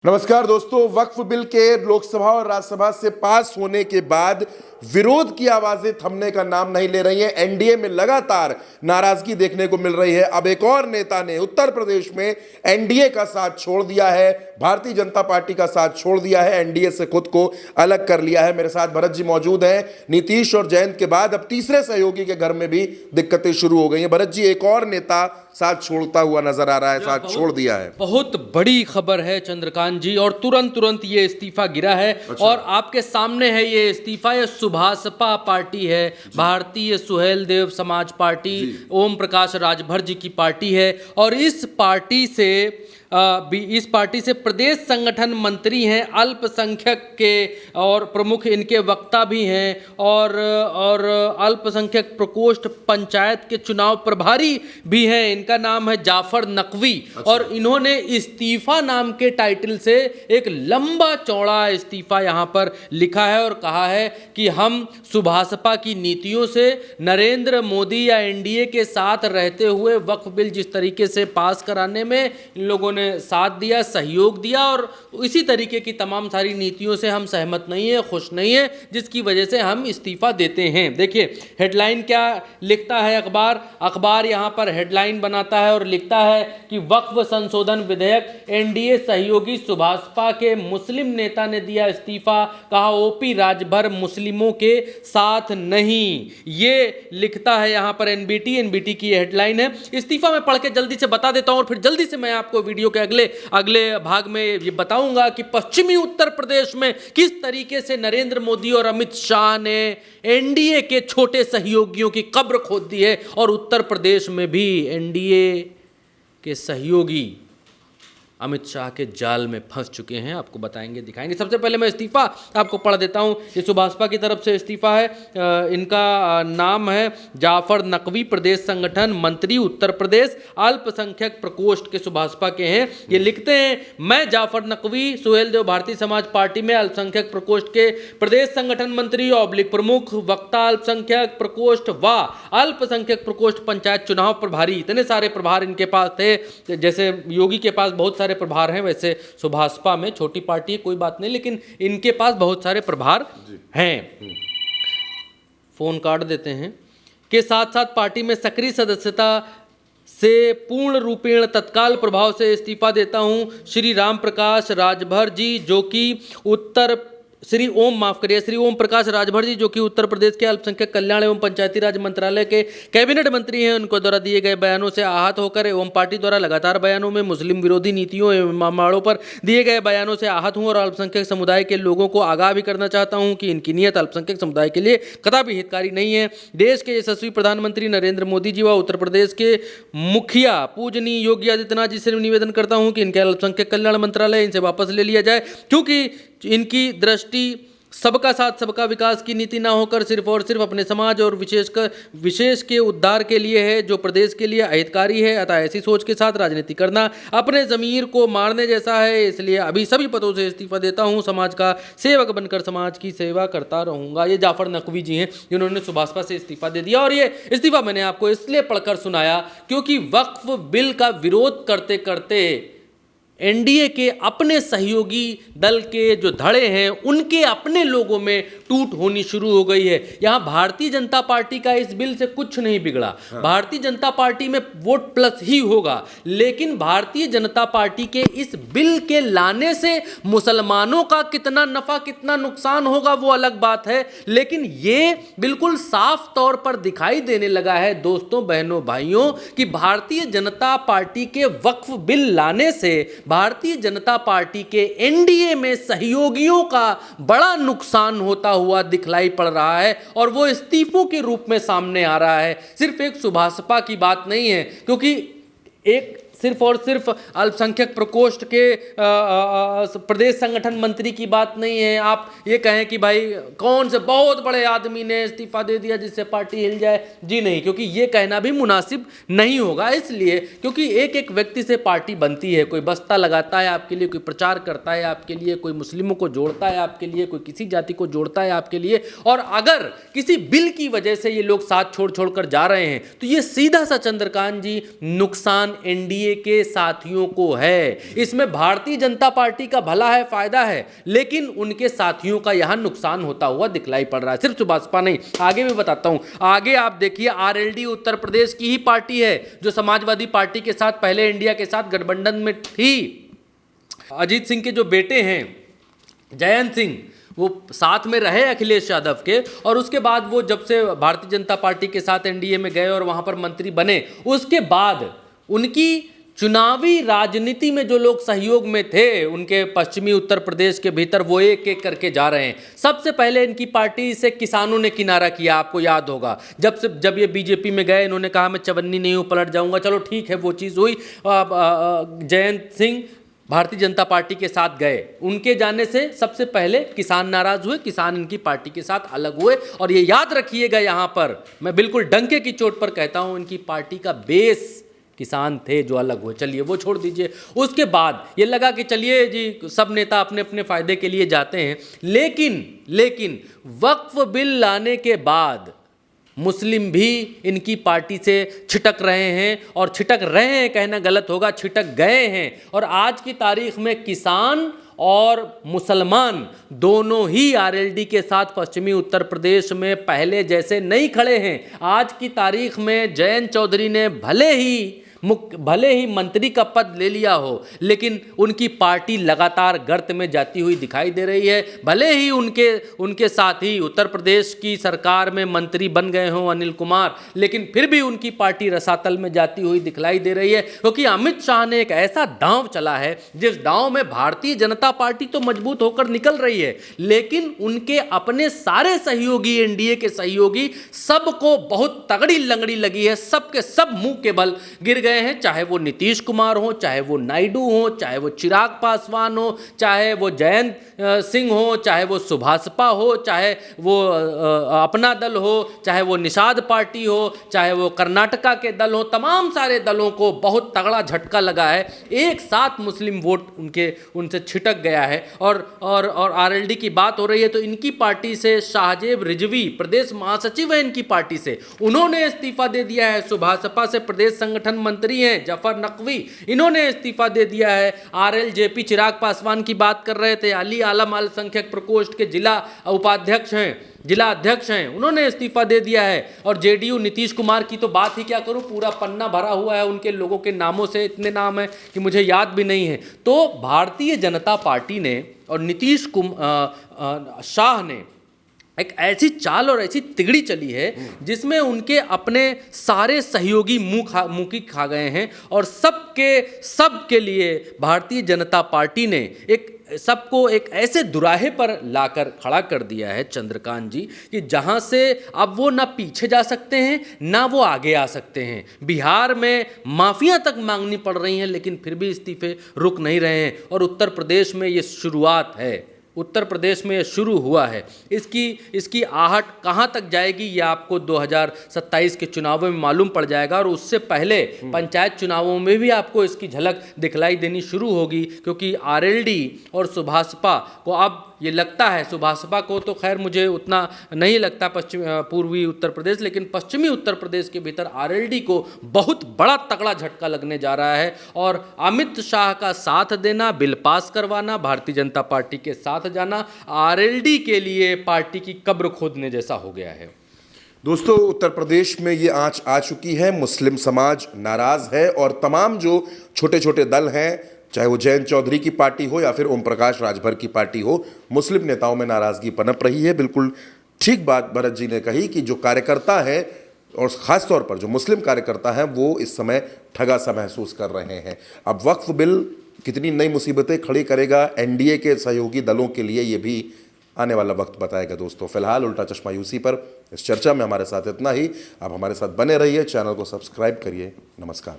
नमस्कार दोस्तों। वक्फ बिल के लोकसभा और राज्यसभा से पास होने के बाद विरोध की आवाजें थमने का नाम नहीं ले रही हैं। एनडीए में लगातार नाराजगी देखने को मिल रही है। अब एक और नेता ने उत्तर प्रदेश में एनडीए का साथ छोड़ दिया है, भारतीय जनता पार्टी का साथ छोड़ दिया है, एनडीए से खुद को अलग कर लिया है। मेरे साथ भरत जी मौजूद हैं। नीतीश और जयंत के बाद अब तीसरे सहयोगी के घर में भी दिक्कतें शुरू हो गई हैं। भरत जी, एक और नेता साथ छोड़ता हुआ नजर आ रहा है, साथ छोड़ दिया है। बहुत बड़ी खबर है चंद्रकांत जी, और तुरंत ये इस्तीफा गिरा है। अच्छा। और आपके सामने है ये इस्तीफा। ये सुभाषपा पार्टी है, भारतीय सुहेल देव समाज पार्टी, ओम प्रकाश राजभर जी की पार्टी है। और इस पार्टी से प्रदेश संगठन मंत्री हैं, अल्पसंख्यक के और प्रमुख इनके वक्ता भी हैं, और अल्पसंख्यक प्रकोष्ठ पंचायत के चुनाव प्रभारी भी हैं। इनका नाम है जाफर नकवी। अच्छा। और इन्होंने इस्तीफा नाम के टाइटल से एक लंबा चौड़ा इस्तीफा यहाँ पर लिखा है और कहा है कि हम सुभाषपा की नीतियों से नरेंद्र मोदी या एनडीए के साथ रहते हुए वक्फ बिल जिस तरीके से पास कराने में इन लोगों ने साथ दिया, सहयोग दिया, और इसी तरीके की तमाम सारी नीतियों से हम सहमत नहीं है, खुश नहीं है, जिसकी वजह से हम इस्तीफा देते हैं। देखिए हेडलाइन क्या लिखता है अखबार यहाँ पर हेडलाइन बनाता है और लिखता है कि वक्फ संशोधन विधेयक, एनडीए सहयोगी सुभाषपा के मुस्लिम नेता ने दिया इस्तीफा, कहा ओपी राजभर मुस्लिमों के साथ नहीं। ये लिखता है यहाँ पर एनबीटी की हेडलाइन है। इस्तीफा मैं पढ़ के जल्दी से बता देता हूँ और फिर जल्दी से मैं आपको वीडियो के अगले भाग में ये बताऊंगा कि पश्चिमी उत्तर प्रदेश में किस तरीके से नरेंद्र मोदी और अमित शाह ने एनडीए के छोटे सहयोगियों की कब्र खोद दी है, और उत्तर प्रदेश में भी एनडीए के सहयोगी अमित शाह के जाल में फंस चुके हैं। आपको बताएंगे, दिखाएंगे। सबसे पहले मैं इस्तीफा आपको पढ़ देता हूं। ये सुभाषपा की तरफ से इस्तीफा है। इनका नाम है जाफर नकवी, प्रदेश संगठन मंत्री उत्तर प्रदेश, अल्पसंख्यक प्रकोष्ठ के सुभाषपा के हैं। ये लिखते हैं, मैं जाफर नकवी सुहेल देव भारतीय समाज पार्टी में अल्पसंख्यक प्रकोष्ठ के प्रदेश संगठन मंत्री ऑब्लिक प्रमुख वक्ता, अल्पसंख्यक प्रकोष्ठ व अल्पसंख्यक प्रकोष्ठ पंचायत चुनाव प्रभारी। इतने सारे प्रभार इनके पास थे, जैसे योगी के पास बहुत सारे प्रभार हैं, वैसे सुभाषपा में छोटी पार्टी है, कोई बात नहीं, लेकिन इनके पास बहुत सारे प्रभार हैं। फोन काट देते हैं। के साथ साथ पार्टी में सक्रिय सदस्यता से पूर्ण रूपेण तत्काल प्रभाव से इस्तीफा देता हूं श्री राम प्रकाश राजभर जी, जो कि श्री ओम प्रकाश राजभर जी, जो कि उत्तर प्रदेश के अल्पसंख्यक कल्याण एवं पंचायती राज मंत्रालय के कैबिनेट मंत्री हैं। उनको द्वारा दिए गए बयानों से आहत होकर एवं पार्टी द्वारा लगातार बयानों में मुस्लिम विरोधी नीतियों एवं मामलों पर दिए गए बयानों से आहत हूं और अल्पसंख्यक समुदाय के लोगों को आगाह भी करना चाहता हूं कि इनकी नीयत अल्पसंख्यक समुदाय के लिए कदापि हितकारी नहीं है। देश के यशस्वी प्रधानमंत्री नरेंद्र मोदी जी व उत्तर प्रदेश के मुखिया पूजनीय योगी आदित्यनाथ जी से निवेदन करता हूं कि इनके अल्पसंख्यक कल्याण मंत्रालय इनसे वापस ले लिया जाए, क्योंकि इनकी दृष्टि सबका साथ सबका विकास की नीति ना होकर सिर्फ और सिर्फ अपने समाज और विशेष के उद्धार के लिए है, जो प्रदेश के लिए अहितकारी है। अतः ऐसी सोच के साथ राजनीति करना अपने ज़मीर को मारने जैसा है। इसलिए अभी सभी पदों से इस्तीफा देता हूं। समाज का सेवक बनकर समाज की सेवा करता रहूंगा। ये जाफर नकवी जी हैं, जिन्होंने सुभाषपा से इस्तीफा दे दिया। और ये इस्तीफा मैंने आपको इसलिए पढ़कर सुनाया क्योंकि वक्फ बिल का विरोध करते करते एनडीए के अपने सहयोगी दल के जो धड़े हैं, उनके अपने लोगों में टूट होनी शुरू हो गई है। यहां भारतीय जनता पार्टी का इस बिल से कुछ नहीं बिगड़ा। भारतीय जनता पार्टी में वोट प्लस ही होगा, लेकिन भारतीय जनता पार्टी के इस बिल के लाने से मुसलमानों का कितना नफा कितना नुकसान होगा वो अलग बात है। लेकिन ये बिल्कुल साफ तौर पर दिखाई देने लगा है दोस्तों, बहनों, भाइयों, कि भारतीय जनता पार्टी के वक्फ बिल लाने से भारतीय जनता पार्टी के एनडीए में सहयोगियों का बड़ा नुकसान होता हुआ दिखलाई पड़ रहा है, और वो इस्तीफों के रूप में सामने आ रहा है। सिर्फ एक सुभाषपा की बात नहीं है, क्योंकि एक सिर्फ और सिर्फ अल्पसंख्यक प्रकोष्ठ के प्रदेश संगठन मंत्री की बात नहीं है। आप ये कहें कि भाई कौन से बहुत बड़े आदमी ने इस्तीफा दे दिया जिससे पार्टी हिल जाए, जी नहीं, क्योंकि ये कहना भी मुनासिब नहीं होगा। इसलिए क्योंकि एक एक व्यक्ति से पार्टी बनती है। कोई बस्ता लगाता है आपके लिए, कोई प्रचार करता है आपके लिए, कोई मुस्लिमों को जोड़ता है आपके लिए, कोई किसी जाति को जोड़ता है आपके लिए। और अगर किसी बिल की वजह से ये लोग साथ छोड़ छोड़ कर जा रहे हैं, तो ये सीधा सा चंद्रकांत जी नुकसान एनडीए एनडीए के साथियों को है। इसमें भारतीय जनता पार्टी का भला है, फायदा है, लेकिन उनके साथियों का यहां नुकसान होता हुआ दिखलाई पड़ रहा है। सिर्फ सुभाषपा नहीं, आगे भी बताता हूं। आगे आप देखिए, आरएलडी उत्तर प्रदेश की ही पार्टी है जो समाजवादी पार्टी के साथ पहले इंडिया के साथ गठबंधन में थी। अजीत सिंह के जो बेटे हैं जयंत सिंह, वो साथ में रहे अखिलेश यादव के, और उसके बाद वो जब से भारतीय जनता पार्टी के साथ एनडीए में गए और वहां पर मंत्री बने, उसके बाद उनकी चुनावी राजनीति में जो लोग सहयोग में थे उनके पश्चिमी उत्तर प्रदेश के भीतर, वो एक एक करके जा रहे हैं। सबसे पहले इनकी पार्टी से किसानों ने किनारा किया, आपको याद होगा। जब ये बीजेपी में गए, इन्होंने कहा मैं चवन्नी नहीं हूँ, पलट जाऊंगा। चलो ठीक है, वो चीज़ हुई। जयंत सिंह भारतीय जनता पार्टी के साथ गए, उनके जाने से सबसे पहले किसान नाराज हुए, किसान इनकी पार्टी के साथ अलग हुए। और ये याद रखिएगा, यहाँ पर मैं बिल्कुल डंके की चोट पर कहता हूँ, इनकी पार्टी का बेस किसान थे जो अलग हुए। चलिए वो छोड़ दीजिए। उसके बाद ये लगा कि चलिए जी, सब नेता अपने अपने फायदे के लिए जाते हैं, लेकिन वक्फ बिल लाने के बाद मुस्लिम भी इनकी पार्टी से छिटक रहे हैं, और छिटक रहे हैं कहना गलत होगा, छिटक गए हैं। और आज की तारीख में किसान और मुसलमान दोनों ही आरएलडी के साथ पश्चिमी उत्तर प्रदेश में पहले जैसे नहीं खड़े हैं। आज की तारीख में जयंत चौधरी ने भले ही मंत्री का पद ले लिया हो, लेकिन उनकी पार्टी लगातार गर्त में जाती हुई दिखाई दे रही है। भले ही उनके साथ ही उत्तर प्रदेश की सरकार में मंत्री बन गए हों अनिल कुमार, लेकिन फिर भी उनकी पार्टी रसातल में जाती हुई दिखलाई दे रही है, क्योंकि अमित शाह ने एक ऐसा दांव चला है जिस दांव में भारतीय जनता पार्टी तो मजबूत होकर निकल रही है, लेकिन उनके अपने सारे सहयोगी, एनडीए के सहयोगी, सबको बहुत तगड़ी लंगड़ी लगी है। सबके सब मुंह के बल गिर गए हैं, चाहे वो नीतीश कुमार हो, चाहे वो नायडू हो, चाहे वो चिराग पासवान हो, चाहे वो जयंत सिंह हो, चाहे वो सुभाषपा हो, चाहे वो अपना दल हो, चाहे वो निषाद पार्टी हो, चाहे वो कर्नाटका के दल हो। तमाम सारे दलों को बहुत तगड़ा झटका लगा है। एक साथ मुस्लिम वोट उनसे छिटक गया है। और आरएलडी की बात हो रही है तो इनकी पार्टी से शाहजेब रिजवी प्रदेश महासचिव है इनकी पार्टी से, उन्होंने इस्तीफा दे दिया है। सुभाषपा से प्रदेश संगठन मंत्री हैं जफर नकवी, इन्होंने इस्तीफा दे दिया है। आरएलजेपी चिराग पासवान की बात कर रहे थे, अली आलम अल्पसंख्यक प्रकोष्ठ के जिला अध्यक्ष हैं, उन्होंने इस्तीफा दे दिया है। और जेडीयू नीतीश कुमार की तो बात ही क्या करूं, पूरा पन्ना भरा हुआ है उनके लोगों के नामों से, इतने नाम हैं कि मुझे याद भी नहीं है। तो भारतीय जनता पार्टी ने और नीतीश शाह ने एक ऐसी चाल और ऐसी तिगड़ी चली है जिसमें उनके अपने सारे सहयोगी मुंह खा गए हैं, और सबके लिए भारतीय जनता पार्टी ने सबको एक ऐसे दुराहे पर लाकर खड़ा कर दिया है चंद्रकांत जी, कि जहां से अब वो ना पीछे जा सकते हैं ना वो आगे आ सकते हैं। बिहार में माफिया तक मांगनी पड़ रही हैं, लेकिन फिर भी इस्तीफे रुक नहीं रहे हैं। और उत्तर प्रदेश में ये शुरुआत है, उत्तर प्रदेश में शुरू हुआ है। इसकी आहट कहाँ तक जाएगी ये आपको 2027 के चुनावों में मालूम पड़ जाएगा, और उससे पहले पंचायत चुनावों में भी आपको इसकी झलक दिखलाई देनी शुरू होगी, क्योंकि आरएलडी और सुभाषपा को अब ये लगता है, सुभाषपा को तो खैर मुझे उतना नहीं लगता पूर्वी उत्तर प्रदेश, लेकिन पश्चिमी उत्तर प्रदेश के भीतर आरएलडी को बहुत बड़ा तगड़ा झटका लगने जा रहा है। और अमित शाह का साथ देना, बिल पास करवाना, भारतीय जनता पार्टी के साथ जाना आरएलडी के लिए पार्टी की कब्र खोदने जैसा हो गया है। दोस्तों, उत्तर प्रदेश में ये आंच आ चुकी है, मुस्लिम समाज नाराज है, और तमाम जो छोटे छोटे दल हैं, चाहे वो जयंत चौधरी की पार्टी हो या फिर ओम प्रकाश राजभर की पार्टी हो, मुस्लिम नेताओं में नाराजगी पनप रही है। बिल्कुल ठीक बात भरत जी ने कही कि जो कार्यकर्ता है, और ख़ास तौर पर जो मुस्लिम कार्यकर्ता हैं, वो इस समय ठगा सा महसूस कर रहे हैं। अब वक्फ बिल कितनी नई मुसीबतें खड़ी करेगा एनडीए के सहयोगी दलों के लिए, ये भी आने वाला वक्त बताएगा। दोस्तों, फिलहाल उल्टा चश्मा यूसी पर इस चर्चा में हमारे साथ इतना ही। आप हमारे साथ बने रहिए, चैनल को सब्सक्राइब करिए। नमस्कार।